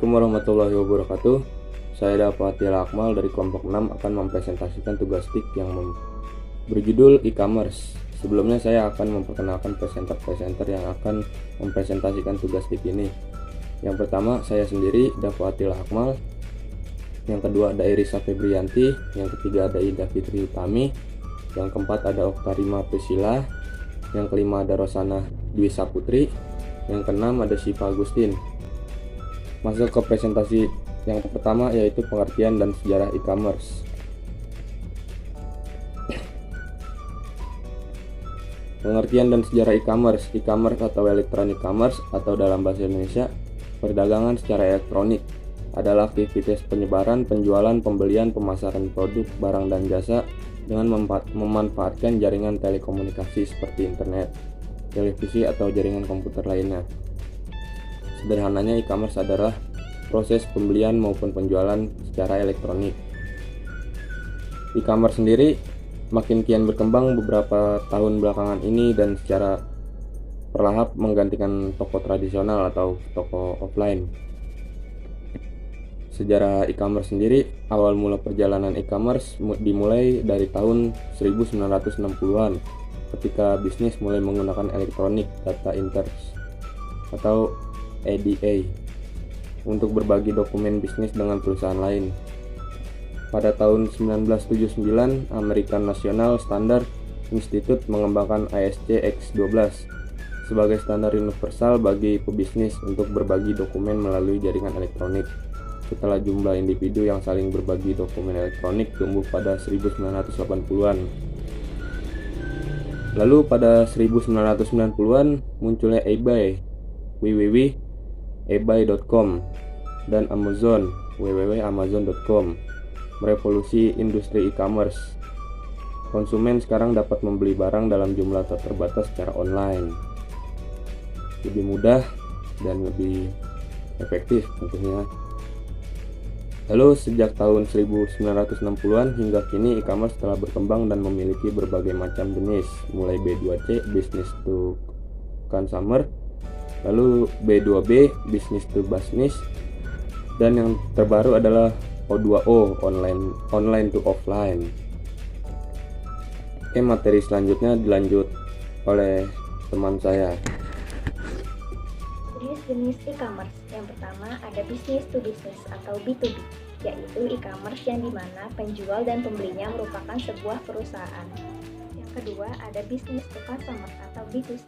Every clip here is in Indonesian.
Assalamualaikum warahmatullahi wabarakatuh. Saya Dafatil Akmal dari kelompok 6 akan mempresentasikan tugas TIK yang berjudul e-commerce. Sebelumnya saya akan memperkenalkan presenter-presenter yang akan mempresentasikan tugas TIK ini. Yang pertama saya sendiri, Dafatil Akmal. Yang kedua ada Irisa Febrianti. Yang ketiga ada Ida Fitri Utami. Yang keempat ada Oktarima Priscilla. Yang kelima ada Rosana Dwi Saputri. Yang keenam ada Syifa Agustin. Masuk ke presentasi yang pertama, yaitu pengertian dan sejarah e-commerce. Pengertian dan sejarah e-commerce. E-commerce atau electronic commerce atau dalam bahasa Indonesia perdagangan secara elektronik adalah aktivitas penyebaran, penjualan, pembelian, pemasaran produk, barang dan jasa dengan memanfaatkan jaringan telekomunikasi seperti internet, televisi atau jaringan komputer lainnya. Sederhananya, e-commerce adalah proses pembelian maupun penjualan secara elektronik. E-commerce sendiri makin kian berkembang beberapa tahun belakangan ini dan secara perlahan menggantikan toko tradisional atau toko offline. Sejarah e-commerce sendiri, awal mula perjalanan e-commerce dimulai dari tahun 1960-an ketika bisnis mulai menggunakan electronic data entries atau EDA untuk berbagi dokumen bisnis dengan perusahaan lain. Pada tahun 1979, American National Standard Institute mengembangkan ISC X12 sebagai standar universal bagi pebisnis untuk berbagi dokumen melalui jaringan elektronik. Setelah jumlah individu yang saling berbagi dokumen elektronik tumbuh pada 1980-an. Lalu pada 1990-an munculnya eBay, ebay.com, dan Amazon, www.amazon.com, merevolusi industri e-commerce. Konsumen sekarang dapat membeli barang dalam jumlah tak terbatas secara online. Lebih mudah dan lebih efektif tentunya. Lalu sejak tahun 1960-an hingga kini e-commerce telah berkembang dan memiliki berbagai macam jenis, mulai B2C, business to consumer, lalu B2B, business to business, dan yang terbaru adalah O2O, online to offline. Oke, materi selanjutnya dilanjut oleh teman saya. Jenis e-commerce. Yang pertama ada business to business atau B2B, yaitu e-commerce yang dimana penjual dan pembelinya merupakan sebuah perusahaan. Yang kedua ada business to customer atau B2C,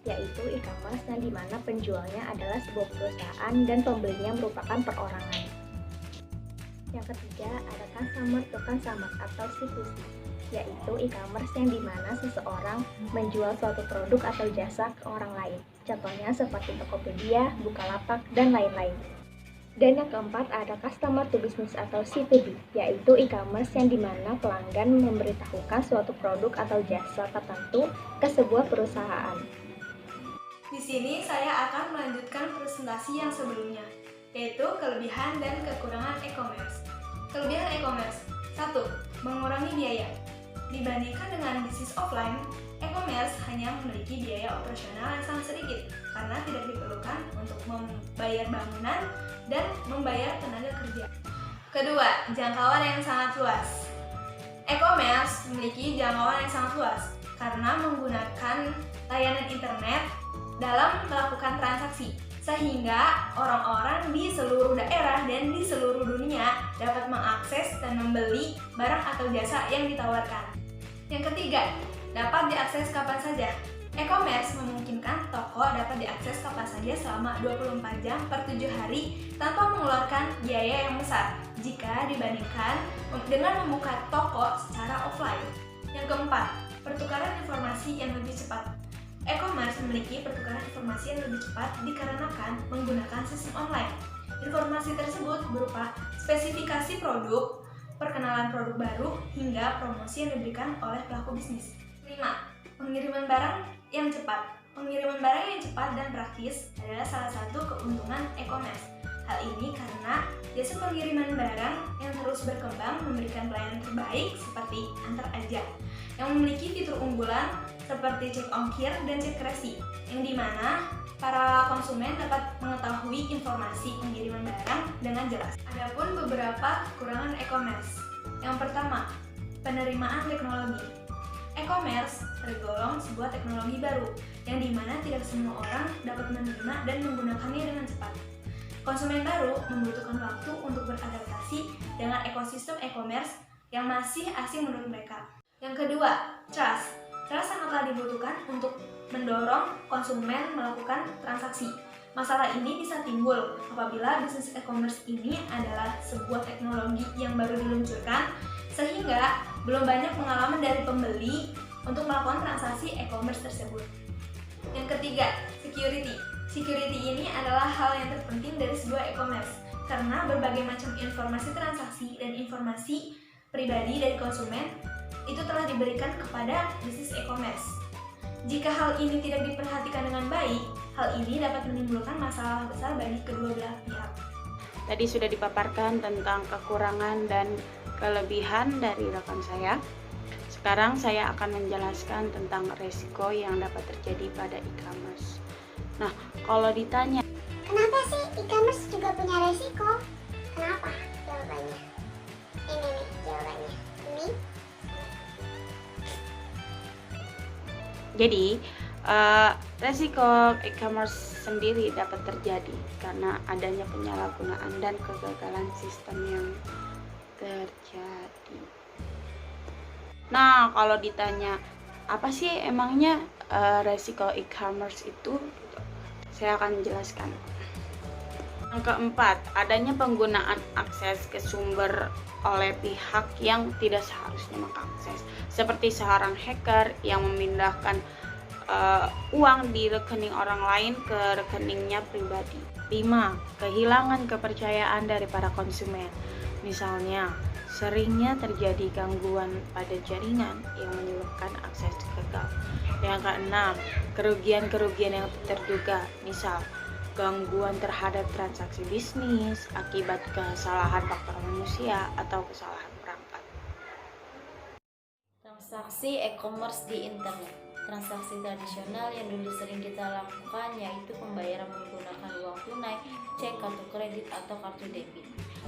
yaitu e-commerce yang dimana penjualnya adalah sebuah perusahaan dan pembelinya merupakan perorangan. Yang ketiga ada customer to consumer atau C2C, yaitu e-commerce yang dimana seseorang menjual suatu produk atau jasa ke orang lain. Contohnya seperti Tokopedia, Bukalapak, dan lain-lain. Dan yang keempat ada customer to business atau C2B, yaitu e-commerce yang dimana pelanggan memberitahukan suatu produk atau jasa tertentu ke sebuah perusahaan. Di sini saya akan melanjutkan presentasi yang sebelumnya, yaitu kelebihan dan kekurangan e-commerce. Kelebihan e-commerce: 1. Mengurangi biaya. Dibandingkan dengan bisnis offline, e-commerce hanya memiliki biaya operasional yang sangat sedikit karena tidak diperlukan untuk membayar bangunan dan membayar tenaga kerja. Kedua, jangkauan yang sangat luas. E-commerce memiliki jangkauan yang sangat luas karena menggunakan layanan internet dalam melakukan transaksi, sehingga orang-orang di seluruh daerah dan di seluruh dunia dapat mengakses dan membeli barang atau jasa yang ditawarkan. Yang ketiga, dapat diakses kapan saja. E-commerce memungkinkan toko dapat diakses kapan saja selama 24 jam per 7 hari tanpa mengeluarkan biaya yang besar jika dibandingkan dengan membuka toko secara offline. Yang keempat, pertukaran informasi yang lebih cepat. E-commerce memiliki pertukaran informasi yang lebih cepat dikarenakan menggunakan sistem online. Informasi tersebut berupa spesifikasi produk, perkenalan produk baru, hingga promosi yang diberikan oleh pelaku bisnis. 5. Pengiriman barang yang cepat. Pengiriman barang yang cepat dan praktis adalah salah satu keuntungan e-commerce. Hal ini karena jasa pengiriman barang yang terus berkembang memberikan pelayanan terbaik seperti antar ajak, yang memiliki fitur unggulan seperti cek ongkir dan cek resi, yang dimana para konsumen dapat mengetahui informasi pengiriman barang dengan jelas. Adapun beberapa kekurangan e-commerce. Yang pertama, penerimaan teknologi. E-commerce tergolong sebuah teknologi baru yang dimana tidak semua orang dapat menerima dan menggunakannya dengan cepat. Konsumen baru membutuhkan waktu untuk beradaptasi dengan ekosistem e-commerce yang masih asing menurut mereka. Yang kedua, trust. Trust sangatlah dibutuhkan untuk mendorong konsumen melakukan transaksi. Masalah ini bisa timbul apabila bisnis e-commerce ini adalah sebuah teknologi yang baru diluncurkan, sehingga belum banyak pengalaman dari pembeli untuk melakukan transaksi e-commerce tersebut. Yang ketiga, security. Security ini adalah hal yang terpenting dari sebuah e-commerce, karena berbagai macam informasi transaksi dan informasi pribadi dari konsumen itu telah diberikan kepada bisnis e-commerce. Jika hal ini tidak diperhatikan dengan baik, hal ini dapat menimbulkan masalah besar bagi kedua belah pihak. Tadi sudah dipaparkan tentang kekurangan dan kelebihan dari rekan saya. Sekarang saya akan menjelaskan tentang resiko yang dapat terjadi pada e-commerce. Nah, kalau ditanya, kenapa sih e-commerce juga punya resiko? Kenapa? Jawabannya. Ini nih jawabannya. Ini. jadi resiko e-commerce sendiri dapat terjadi karena adanya penyalahgunaan dan kegagalan sistem yang terjadi. Nah, kalau ditanya apa sih emangnya resiko e-commerce itu, saya akan jelaskan. Yang keempat, adanya penggunaan akses ke sumber oleh pihak yang tidak seharusnya mengakses, seperti seorang hacker yang memindahkan uang di rekening orang lain ke rekeningnya pribadi. 5. Kehilangan kepercayaan dari para konsumen. Misalnya, seringnya terjadi gangguan pada jaringan yang menyebabkan akses gagal. Yang keenam, kerugian-kerugian yang terduga, misal gangguan terhadap transaksi bisnis akibat kesalahan faktor manusia atau kesalahan perangkat. Transaksi e-commerce di internet. Transaksi tradisional yang dulu sering kita lakukan yaitu pembayaran menggunakan uang tunai, cek, kartu kredit, atau kartu debit.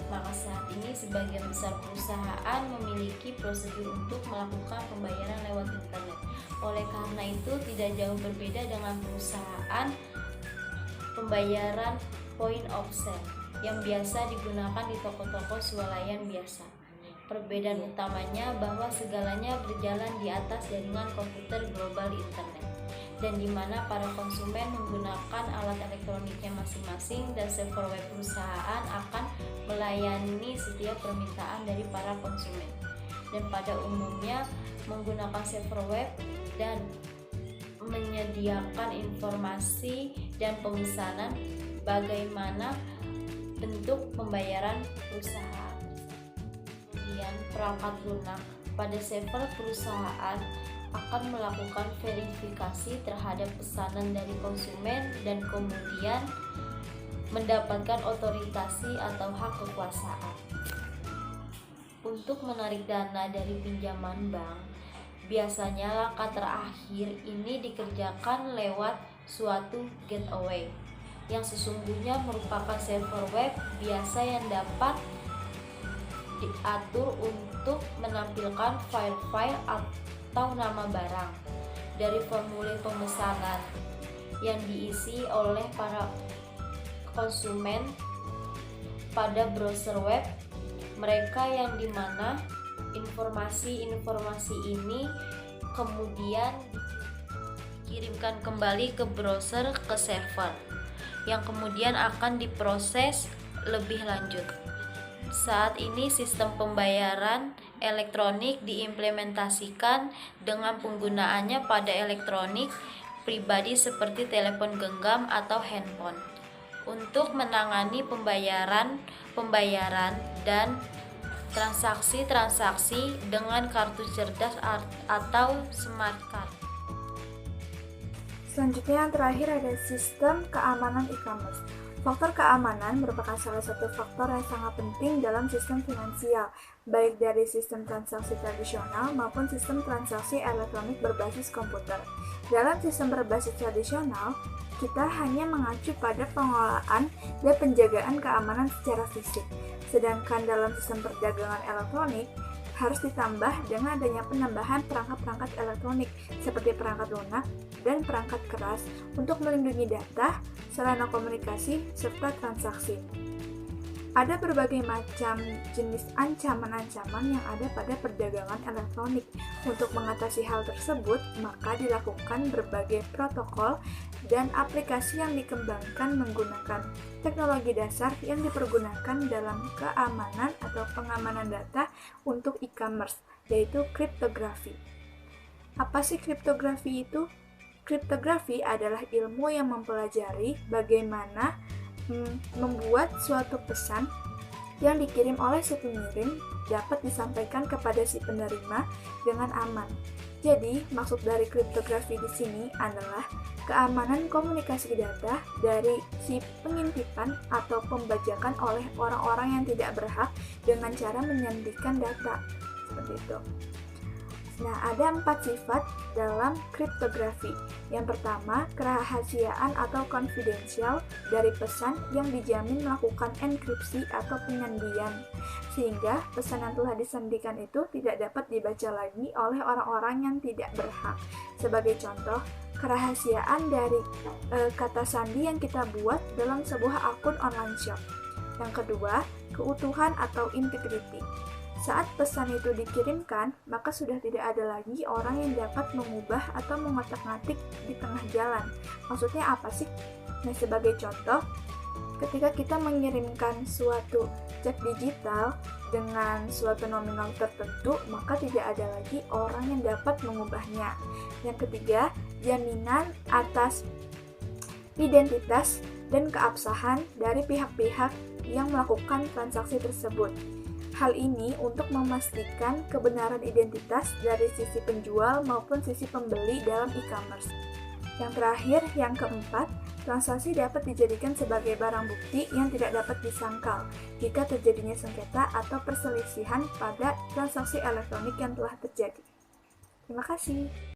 Maka saat ini sebagian besar perusahaan memiliki prosedur untuk melakukan pembayaran lewat internet. Oleh karena itu tidak jauh berbeda dengan perusahaan pembayaran point of sale yang biasa digunakan di toko-toko swalayan biasa. Perbedaan utamanya bahwa segalanya berjalan di atas jaringan komputer global internet, dan di mana para konsumen menggunakan alat elektroniknya masing-masing dan server web perusahaan akan melayani setiap permintaan dari para konsumen. Dan pada umumnya menggunakan server web dan menyediakan informasi dan pemesanan bagaimana bentuk pembayaran perusahaan. Kemudian perangkat lunak pada server perusahaan akan melakukan verifikasi terhadap pesanan dari konsumen dan kemudian mendapatkan otorisasi atau hak kekuasaan. Untuk menarik dana dari pinjaman bank, biasanya langkah terakhir ini dikerjakan lewat suatu gateway yang sesungguhnya merupakan server web biasa yang dapat diatur untuk menampilkan file-file atau nama barang dari formulir pemesanan yang diisi oleh para konsumen pada browser web mereka, yang dimana informasi-informasi ini kemudian dikirimkan kembali ke browser ke server yang kemudian akan diproses lebih lanjut. Saat ini sistem pembayaran elektronik diimplementasikan dengan penggunaannya pada elektronik pribadi seperti telepon genggam atau handphone untuk menangani pembayaran dan transaksi dengan kartu cerdas atau smart card. Selanjutnya yang terakhir ada sistem keamanan e-commerce. Faktor keamanan merupakan salah satu faktor yang sangat penting dalam sistem finansial, baik dari sistem transaksi tradisional maupun sistem transaksi elektronik berbasis komputer. Dalam sistem berbasis tradisional, kita hanya mengacu pada pengelolaan dan penjagaan keamanan secara fisik. Sedangkan dalam sistem perdagangan elektronik, harus ditambah dengan adanya penambahan perangkat-perangkat elektronik seperti perangkat lunak dan perangkat keras untuk melindungi data, sarana komunikasi, serta transaksi. Ada berbagai macam jenis ancaman-ancaman yang ada pada perdagangan elektronik. Untuk mengatasi hal tersebut, maka dilakukan berbagai protokol dan aplikasi yang dikembangkan menggunakan teknologi dasar yang dipergunakan dalam keamanan atau pengamanan data untuk e-commerce, yaitu kriptografi. Apa sih kriptografi itu? Kriptografi adalah ilmu yang mempelajari bagaimana membuat suatu pesan yang dikirim oleh si pengirim dapat disampaikan kepada si penerima dengan aman. Jadi, maksud dari kriptografi di sini adalah keamanan komunikasi data dari si pengintipan atau pembajakan oleh orang-orang yang tidak berhak dengan cara menyembunyikan data. Seperti itu. Nah, ada 4 sifat dalam kriptografi. Yang pertama, kerahasiaan atau confidential dari pesan yang dijamin melakukan enkripsi atau penyandingan, sehingga pesan yang telah disandikan itu tidak dapat dibaca lagi oleh orang-orang yang tidak berhak. Sebagai contoh, kerahasiaan dari kata sandi yang kita buat dalam sebuah akun online shop. Yang kedua, keutuhan atau integrity. Saat pesan itu dikirimkan, maka sudah tidak ada lagi orang yang dapat mengubah atau mengotak-ngatik di tengah jalan. Maksudnya apa sih? Nah, sebagai contoh, ketika kita mengirimkan suatu cek digital dengan suatu nominal tertentu, maka tidak ada lagi orang yang dapat mengubahnya. Yang ketiga, jaminan atas identitas dan keabsahan dari pihak-pihak yang melakukan transaksi tersebut. Hal ini untuk memastikan kebenaran identitas dari sisi penjual maupun sisi pembeli dalam e-commerce. Yang terakhir, yang keempat, transaksi dapat dijadikan sebagai barang bukti yang tidak dapat disangkal jika terjadinya sengketa atau perselisihan pada transaksi elektronik yang telah terjadi. Terima kasih.